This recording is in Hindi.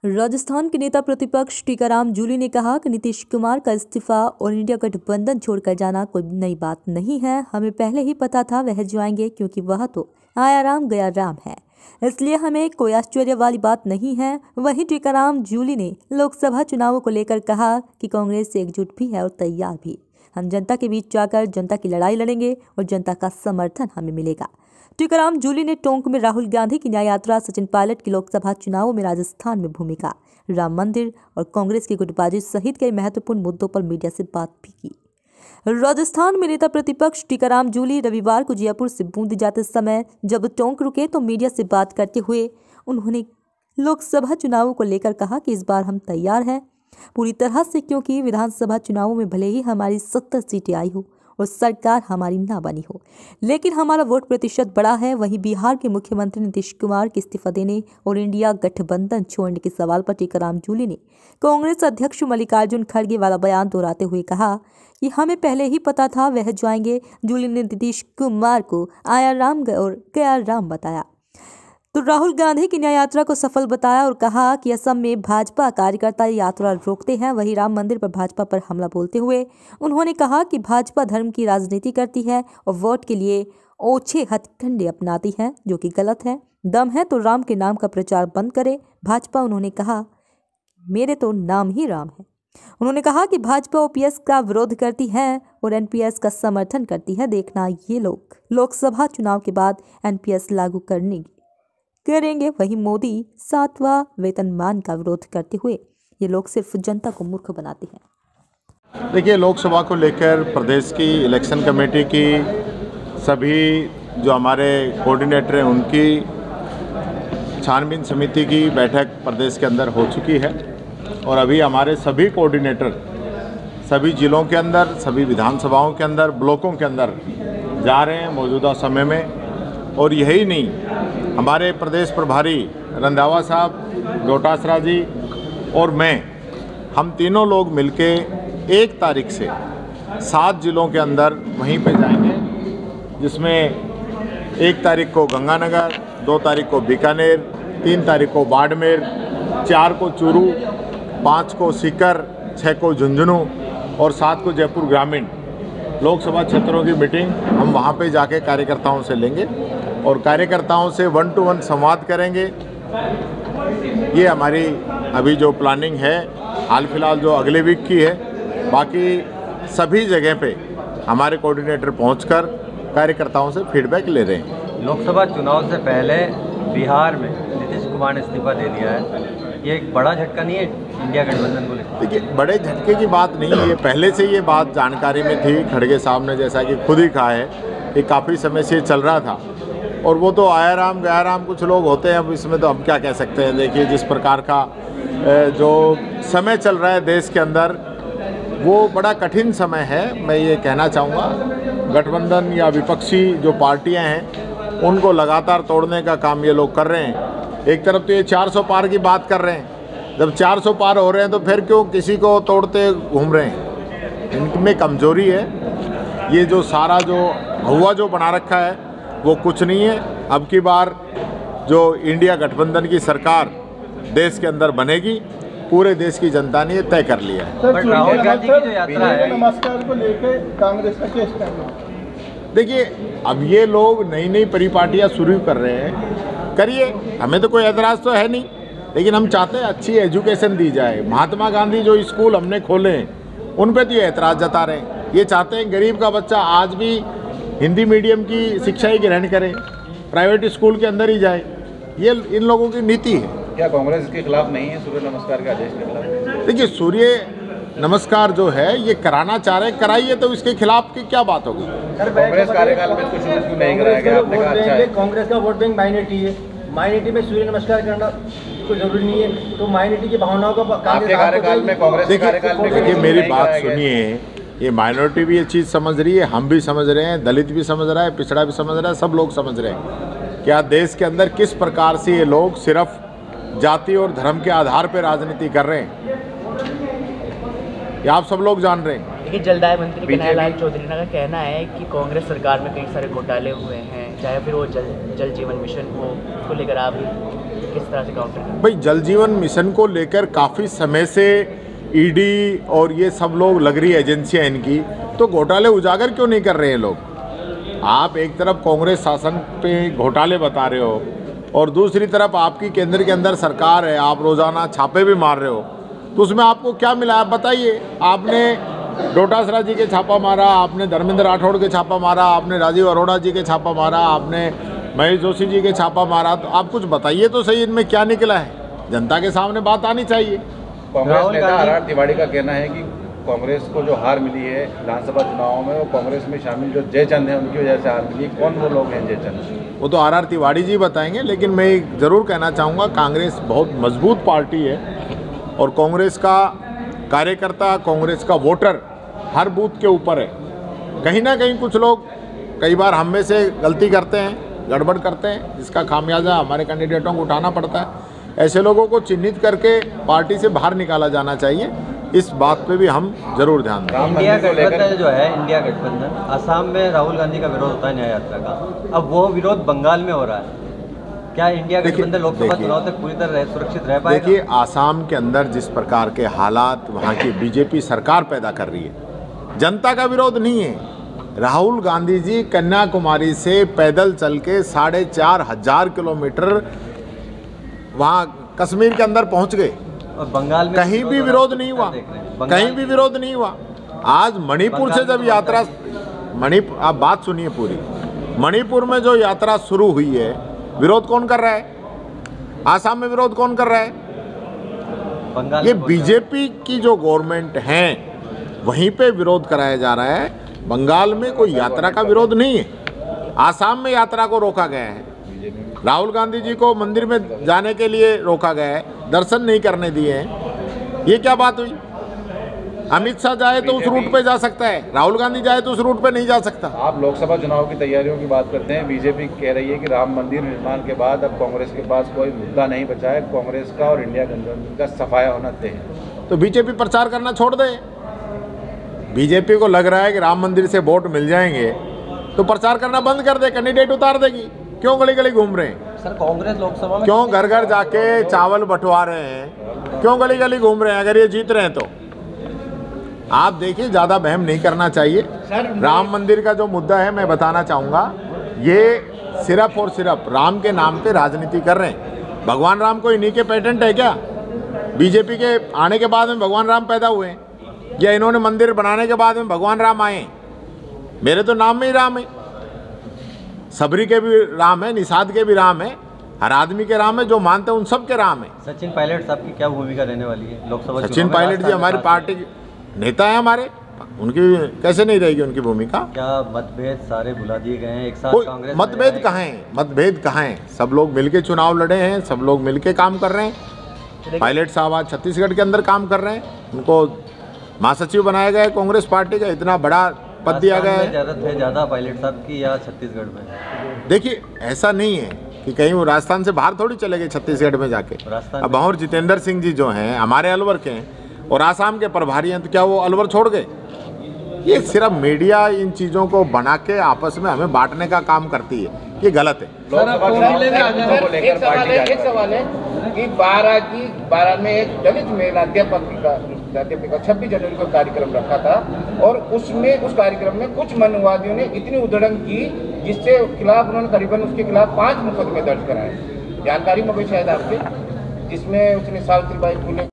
राजस्थान के नेता प्रतिपक्ष टीकाराम जूली ने कहा कि नीतीश कुमार का इस्तीफा और इंडिया गठबंधन छोड़कर जाना कोई नई बात नहीं है। हमें पहले ही पता था वह जाएंगे, क्योंकि वह तो आया राम गया राम है, इसलिए हमें कोई आश्चर्य वाली बात नहीं है। वहीं टीकाराम जूली ने लोकसभा चुनावों को लेकर कहा कि कांग्रेस एकजुट भी है और तैयार भी। हम जनता के बीच जाकर जनता की लड़ाई लड़ेंगे और जनता का समर्थन हमें मिलेगा। टीकाराम जूली ने टोंक में राहुल गांधी की न्याय यात्रा, सचिन पायलट की लोकसभा चुनावों में राजस्थान में भूमिका, राम मंदिर और कांग्रेस की गुटबाजी सहित कई महत्वपूर्ण मुद्दों पर मीडिया से बात भी की। राजस्थान में नेता प्रतिपक्ष टीकाराम जूली रविवार को जयपुर से बूंदी जाते समय जब टोंक रुके तो मीडिया से बात करते हुए उन्होंने लोकसभा चुनावों को लेकर कहा कि इस बार हम तैयार हैं पूरी तरह से, क्योंकि विधानसभा चुनावों में भले ही हमारी 70 सीटें आई हो और सरकार हमारी ना बनी हो, लेकिन हमारा वोट प्रतिशत बड़ा है। वहीं बिहार के मुख्यमंत्री नीतीश कुमार के इस्तीफा देने और इंडिया गठबंधन छोड़ने के सवाल पर टीकाराम जूली ने कांग्रेस अध्यक्ष मल्लिकार्जुन खड़गे वाला बयान दोहराते हुए कहा कि हमें पहले ही पता था वह जाएंगे। जूली ने नीतीश कुमार को आया राम और गया राम बताया तो राहुल गांधी की न्याय यात्रा को सफल बताया और कहा कि असम में भाजपा कार्यकर्ता यात्रा रोकते हैं। वहीं राम मंदिर पर भाजपा पर हमला बोलते हुए उन्होंने कहा कि भाजपा धर्म की राजनीति करती है और वोट के लिए ओछे हथकंडे अपनाती है, जो कि गलत है। दम है तो राम के नाम का प्रचार बंद करे भाजपा। उन्होंने कहा मेरे तो नाम ही राम है। उन्होंने कहा कि भाजपा ओपीएस का विरोध करती है और एनपीएस का समर्थन करती है। देखना ये लोग लोकसभा चुनाव के बाद एनपीएस लागू करेंगे। वहीं मोदी 7वां वेतनमान का विरोध करते हुए ये लोग सिर्फ जनता को मूर्ख बनाते हैं। देखिए, लोकसभा को लेकर प्रदेश की इलेक्शन कमेटी की सभी जो हमारे कोऑर्डिनेटर हैं उनकी छानबीन समिति की बैठक प्रदेश के अंदर हो चुकी है और अभी हमारे सभी कोऑर्डिनेटर सभी जिलों के अंदर, सभी विधानसभाओं के अंदर, ब्लॉकों के अंदर जा रहे हैं मौजूदा समय में। और यही नहीं, हमारे प्रदेश प्रभारी रंधावा साहब, डोटासरा जी और मैं, हम तीनों लोग मिलके 1 तारीख से 7 जिलों के अंदर वहीं पे जाएंगे, जिसमें 1 तारीख को गंगानगर, 2 तारीख को बीकानेर, 3 तारीख को बाड़मेर, 4 को चूरू, 5 को सीकर, 6 को झुंझुनू और 7 को जयपुर ग्रामीण लोकसभा क्षेत्रों की मीटिंग हम वहाँ पे जाके कार्यकर्ताओं से लेंगे और कार्यकर्ताओं से 1-to-1 संवाद करेंगे। ये हमारी अभी जो प्लानिंग है हाल फिलहाल जो अगले वीक की है। बाकी सभी जगह पे हमारे कोऑर्डिनेटर पहुंचकर कार्यकर्ताओं से फीडबैक ले रहे हैं। लोकसभा चुनाव से पहले बिहार में नीतीश कुमार ने इस्तीफा दे दिया है, ये एक बड़ा झटका नहीं है इंडिया गठबंधन को लेकर? देखिए, बड़े झटके की बात नहीं है, ये पहले से ये बात जानकारी में थी। खड़गे साहब ने जैसा कि खुद ही कहा है, ये काफ़ी समय से चल रहा था और वो तो आया राम गया राम कुछ लोग होते हैं, अब इसमें तो हम क्या कह सकते हैं। देखिए, जिस प्रकार का जो समय चल रहा है देश के अंदर, वो बड़ा कठिन समय है। मैं ये कहना चाहूँगा, गठबंधन या विपक्षी जो पार्टियां हैं उनको लगातार तोड़ने का काम ये लोग कर रहे हैं। एक तरफ तो ये 400 पार की बात कर रहे हैं, जब 400 पार हो रहे हैं तो फिर क्यों किसी को तोड़ते घूम रहे हैं? इनमें कमजोरी है। ये जो सारा जो हुआ जो बना रखा है वो कुछ नहीं है। अब की बार जो इंडिया गठबंधन की सरकार देश के अंदर बनेगी, पूरे देश की जनता ने ये तय कर लिया है। राहुल गांधी की जो यात्रा है, नमस्कार को लेकर कांग्रेस का क्या स्टैंड है? देखिए, अब ये लोग नई नई परिपाटियाँ शुरू कर रहे हैं, करिए, हमें तो कोई एतराज़ तो है नहीं, लेकिन हम चाहते हैं अच्छी एजुकेशन दी जाए। महात्मा गांधी जो स्कूल हमने खोले हैं उन पे तो ये एतराज़ जता रहे हैं। ये चाहते हैं गरीब का बच्चा आज भी हिंदी मीडियम की शिक्षा ही ग्रहण करे, प्राइवेट स्कूल के अंदर ही जाए। ये इन लोगों की नीति है। क्या कांग्रेस के खिलाफ नहीं है सूर्य नमस्कार के आदेश के खिलाफ? देखिए, सूर्य नमस्कार जो है ये कराना चाह रहे हैं, कराइए, तो इसके खिलाफ की क्या बात होगी? कांग्रेस कार्यकाल में कुछ नहीं कराया गया, आपने कहा अच्छा है। कांग्रेस का वोट बैंक माइनॉरिटी है, माइनॉरिटी में सूर्य नमस्कार करना कोई जरूरी नहीं है, तो माइनॉरिटी की भावनाओं का आपके कार्यकाल में, कांग्रेस के कार्यकाल में देखिए, मेरी बात सुनिए। ये माइनॉरिटी भी ये चीज़ समझ रही है, हम भी समझ रहे हैं, दलित भी समझ रहा है, पिछड़ा भी समझ रहा है, सब लोग समझ रहे हैं क्या देश के अंदर किस प्रकार से ये लोग सिर्फ जाति और धर्म के आधार पर राजनीति कर रहे हैं। ये आप सब लोग जान रहे हैं। देखिए, जलदाय मंत्री कन्हैयालाल चौधरी का कहना है कि कांग्रेस सरकार में कई सारे घोटाले हुए हैं, चाहे फिर वो जल जीवन मिशन हो, उसको लेकर आप किस तरह से काउंटर करें? भाई जल जीवन मिशन को लेकर काफ़ी समय से ईडी और ये सब लोग लग रही एजेंसियां इनकी, तो घोटाले उजागर क्यों नहीं कर रहे हैं लोग? आप एक तरफ कांग्रेस शासन पे घोटाले बता रहे हो और दूसरी तरफ आपकी केंद्र के अंदर सरकार है, आप रोज़ाना छापे भी मार रहे हो, तो उसमें आपको क्या मिला आप बताइए। आपने डोटासरा जी के छापा मारा, आपने धर्मेंद्र राठौड़ के छापा मारा, आपने राजीव अरोड़ा जी के छापा मारा, आपने महेश जोशी जी के छापा मारा, तो आप कुछ बताइए तो सही इनमें क्या निकला है, जनता के सामने बात आनी चाहिए। कांग्रेस नेता आर तिवारी का कहना है कि कांग्रेस को जो हार मिली है विधानसभा चुनाव में, वो कांग्रेस में शामिल जो जयचंद हैं उनकी वजह से हार मिली। कौन वो लोग हैं जयचंद? वो तो आर तिवारी जी बताएंगे, लेकिन मैं ज़रूर कहना चाहूँगा कांग्रेस बहुत मजबूत पार्टी है और कांग्रेस का कार्यकर्ता, कांग्रेस का वोटर हर बूथ के ऊपर है। कहीं ना कहीं कुछ लोग कई बार हम में से गलती करते हैं, गड़बड़ करते हैं, जिसका खामियाजा हमारे कैंडिडेटों को उठाना पड़ता है। ऐसे लोगों को चिन्हित करके पार्टी से बाहर निकाला जाना चाहिए, इस बात पे भी हम जरूर ध्यान दें। इंडिया गठबंधन जो है, इंडिया गठबंधन, असम में राहुल गांधी का विरोध होता है न्याय यात्रा का, अब वो विरोध बंगाल में हो रहा है। क्या इंडिया गठबंधन लोकसभा चुनाव तक पूरी तरह सुरक्षित रह पाएगा? देखिए, आसाम के अंदर जिस प्रकार के हालात वहाँ की बीजेपी सरकार पैदा कर रही है, जनता का विरोध नहीं है। राहुल गांधी जी कन्याकुमारी से पैदल चल के 4,500 किलोमीटर वहाँ कश्मीर के अंदर पहुँच गए और बंगाल में कहीं भी विरोध नहीं हुआ, कहीं भी विरोध नहीं हुआ। आज मणिपुर से जब यात्रा, आप बात सुनिए पूरी, मणिपुर में जो यात्रा शुरू हुई है, विरोध कौन कर रहा है? आसाम में विरोध कौन कर रहा है? बंगाल ये बीजेपी की जो गवर्नमेंट है वहीं पे विरोध कराया जा रहा है। बंगाल में कोई यात्रा का विरोध नहीं है, आसाम में यात्रा को रोका गया है। राहुल गांधी जी को मंदिर में जाने के लिए रोका गया है, दर्शन नहीं करने दिए हैं। ये क्या बात हुई? अमित शाह जाए तो उस रूट पे जा सकता है, राहुल गांधी जाए तो उस रूट पे नहीं जा सकता। आप लोकसभा चुनाव की तैयारियों की बात करते हैं, बीजेपी कह रही है कि राम मंदिर निर्माण के बाद अब कांग्रेस के पास कोई मुद्दा नहीं बचा है, कांग्रेस का और इंडिया गठबंधन का सफाया होना तय है। तो बीजेपी प्रचार करना छोड़ दे। बीजेपी को लग रहा है कि राम मंदिर से वोट मिल जाएंगे तो प्रचार करना बंद कर दे, कैंडिडेट उतार देगी। क्यों गली गली घूम रहे हैं? सर कांग्रेस लोकसभा में क्यों घर घर जाके चावल बंटवा रहे हैं? क्यों गली गली घूम रहे हैं? अगर ये जीत रहे हैं तो आप देखिए, ज़्यादा बहम नहीं करना चाहिए। राम मंदिर का जो मुद्दा है, मैं बताना चाहूँगा, ये सिर्फ और सिर्फ राम के नाम पे राजनीति कर रहे हैं। भगवान राम को इन्हीं के पेटेंट है क्या? बीजेपी के आने के बाद में भगवान राम पैदा हुए हैं या इन्होंने मंदिर बनाने के बाद में भगवान राम आए? मेरे तो नाम में ही राम है। सबरी के भी राम है, निषाद के भी राम है, हर आदमी के राम है, जो मानते हैं उन सब के राम है। सचिन पायलट साहब की क्या भूमिका रहने वाली है लोकसभा? सचिन पायलट जी हमारी पार्टी के नेता है हमारे, उनकी कैसे नहीं रहेगी उनकी भूमिका? क्या मतभेद सारे भुला दिए गए हैं एक साथ? कोई कांग्रेस मतभेद कहाँ है? मतभेद कहाँ है? सब लोग मिलके चुनाव लड़े हैं, सब लोग मिलके काम कर रहे हैं। पायलट साहब आज छत्तीसगढ़ के अंदर काम कर रहे हैं, उनको महासचिव बनाया गया है कांग्रेस पार्टी का, इतना बड़ा पद दिया गया है। जरूरत है ज़्यादा पायलट साहब की या छत्तीसगढ़ में? देखिए, ऐसा नहीं है कि कहीं वो राजस्थान से बाहर थोड़ी चले गए छत्तीसगढ़ में जाके। अब और जितेंद्र सिंह जी जो हैं हमारे अलवर के हैं और आसाम के प्रभारी हैं, तो क्या वो अलवर छोड़ गए? ये सिर्फ मीडिया इन चीज़ों को बना के आपस में हमें बांटने का काम करती है, ये गलत है। एक सवाल है कि 12 में एक दलित महिला अध्यापिका 26 जनवरी को कार्यक्रम रखा था और उसमें उस कार्यक्रम में कुछ मनुवादियों ने इतनी उधड़न की जिससे खिलाफ उन्होंने करीबन उसके खिलाफ 5 मुकदमे दर्ज कराए। जानकारी में भी शायद आपके, जिसमें उसने सावित्रीबाई फुले